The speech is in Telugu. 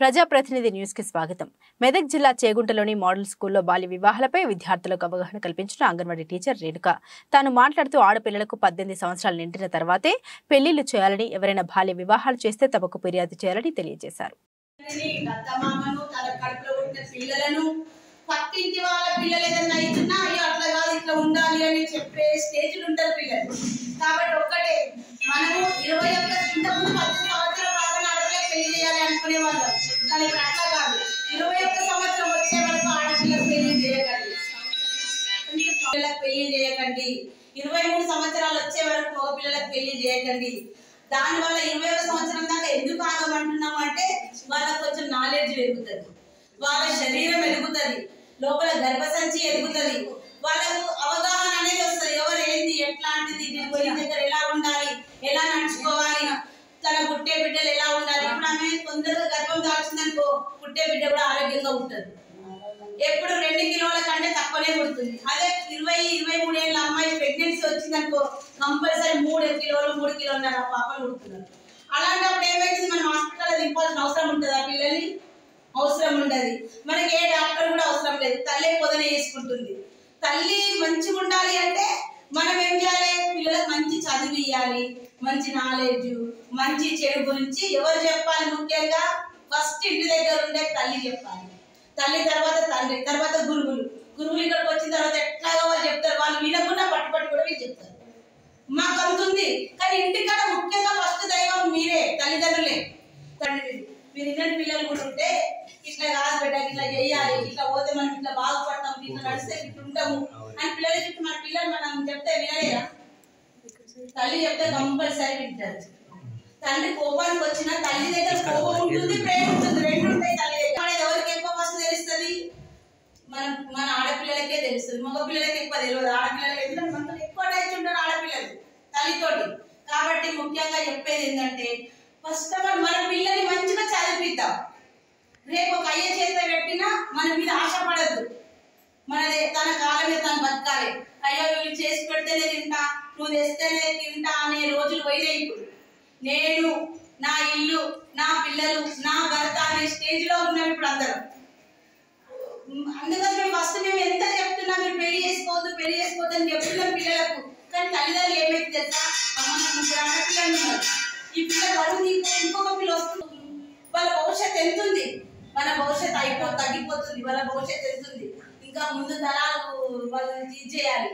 ప్రజాప్రతినిధి న్యూస్ కి స్వాగతం. మెదక్ జిల్లా చేగుంటలోని మోడల్ స్కూల్లో బాల్య వివాహాలపై విద్యార్థులకు అవగాహన కల్పించిన అంగన్వాడీ టీచర్ రేణుక తాను మాట్లాడుతూ ఆడపిల్లలకు 18 సంవత్సరాలు నిండిన తర్వాతే పెళ్లిళ్లు చేయాలని, ఎవరైనా బాల్య వివాహాలు చేస్తే తమకు ఫిర్యాదు చేయాలని తెలియజేశారు. కానీ అట్లా కాదు. 21 సంవత్సరం వచ్చే వరకు ఆడపిల్లలకు పెళ్లి చేయకండి, పిల్లలకు పెళ్లి చేయకండి. 23 సంవత్సరాలు వచ్చే వరకు మగ పిల్లలకు పెళ్లి చేయకండి. దానివల్ల 21 సంవత్సరం దాకా ఎందుకు ఆగమంటున్నాము అంటే వాళ్ళకు కొంచెం నాలెడ్జ్ పెరుగుతుంది, వాళ్ళ శరీరం ఎదుగుతుంది, లోపల గర్భసంచి ఎదుగుతుంది, వాళ్ళకు అవగాహన అనేది వస్తుంది. ఎవరు ఏంది, ఎట్లాంటిది, దగ్గర ఎలా ఉండాలి, ఎలా నడుచుకోవాలి, తన పుట్టే బిడ్డలు ఎలా ఉండాలి. ఇప్పుడు ఆమె తొందరగా గర్భం దాల్చిందనుకో పుట్టే బిడ్డ కూడా ఆరోగ్యంగా ఉంటుంది. ఎప్పుడు 2 కిలోల కంటే తక్కువనే పుడుతుంది. అదే 20-23 ఏళ్ళ అమ్మాయి ప్రెగ్నెన్సీ వచ్చిందనుకో కంపల్సరీ 3 కిలోలు 3 కిలోన్నర పాపలు పుడుతున్నారు. అలాంటప్పుడు ఏమైతుంది, మనం హాస్పిటల్లో దింపాల్సిన అవసరం ఉంటుంది. ఆ పిల్లల్ని అవసరం ఉండదు, మనకి ఏ డాక్టర్ కూడా అవసరం లేదు. తల్లి పొదన వేసుకుంటుంది. తల్లి మంచిగా ఉండాలి అంటే మనం ఏం చేయాలి, పిల్లలకు మంచి చదువు ఇవ్వాలి, మంచి నాలెడ్జ్, మంచి చెడు గురించి ఎవరు చెప్పాలి. ముఖ్యంగా ఫస్ట్ ఇంటి దగ్గర ఉండే తల్లి చెప్పాలి. తల్లి తర్వాత తండ్రి, తర్వాత గురువులు. గురువులు ఇక్కడికి వచ్చిన తర్వాత ఎట్లాగా వాళ్ళు చెప్తారు, వాళ్ళు వినకుండా పట్టుబట్టి కూడా వీళ్ళు చెప్తారు. మాకు అంతుంది. కానీ ఇంటికాడ ముఖ్యంగా ఫస్ట్ దైవం మీరే, తల్లిదండ్రులే. తండ్రి మీరు ఇన్నటి పిల్లలు కూడా ఉంటే ఇట్లా కాదు బిడ్డ, ఇట్లా చేయాలి, ఇట్లా పోతే మనం ఇట్లా బాగుపడతాం, ఇట్లా నడిస్తే ఇట్లా ఉంటాము అని పిల్లలు చెప్తే మన పిల్లలు మనం చెప్తే వినలేరా? తల్లి చెప్తే కంపల్సరీ వింటారు. తండ్రి కోపానికి వచ్చిన తల్లి దగ్గర కోపం ఉంటుంది, ప్రేమ ఉంటుంది, రెండు ఉంటాయి తల్లి దగ్గర. ఎవరికి ఎక్కువ ఫస్ట్ తెలుస్తుంది, మన ఆడపిల్లలకే తెలుస్తుంది, మగ పిల్లలకి ఎక్కువ తెలియదు. ఆడపిల్లలకి ఎందుకంటే మనతో ఎక్కువ టచ్ ఉంటారు ఆడపిల్లలు తల్లితోటి. కాబట్టి ముఖ్యంగా చెప్పేది ఏంటంటే ఫస్ట్ ఆఫ్ ఆల్ మన పిల్లల్ని మంచిగా చదివిద్దాం. రేపు ఒక అయ్య చేత పెట్టినా మన మీద ఆశపడద్దు, మనది తన కాలం మీద తను బతకాలి. అయ్యో వీళ్ళు చేసి పెడితేనే తింటా, నువ్వు తెస్తేనే తింటా అనే రోజులు పోయినాయి. ఇప్పుడు నేను, నా ఇల్లు, నా పిల్లలు, నా భర్త అనే స్టేజ్ లో ఉన్నాం ఇప్పుడు అందరం. అందుకని మేము ఫస్ట్ మేము ఎంత చెప్తున్నా మీరు పెళ్లి చేసుకోవద్దు పెళ్లి చేసుకోవద్దు అని చెప్తున్నాం పిల్లలకు. కానీ తల్లిదండ్రులు ఏమైతే తెలుసా, అమ్మ నాకు ఆడపిల్లలు ఉన్నారు, ఈ పిల్లలు అడుగు ఇంకొక పిల్ల వస్తుంది, వాళ్ళ భవిష్యత్తు ఎంత ఉంది, మన భవిష్యత్తు తగ్గిపోతుంది, వాళ్ళ భవిష్యత్తు ఎంత ఉంది, ఇంకా ముందు తరాలకు వాళ్ళు చేయాలి.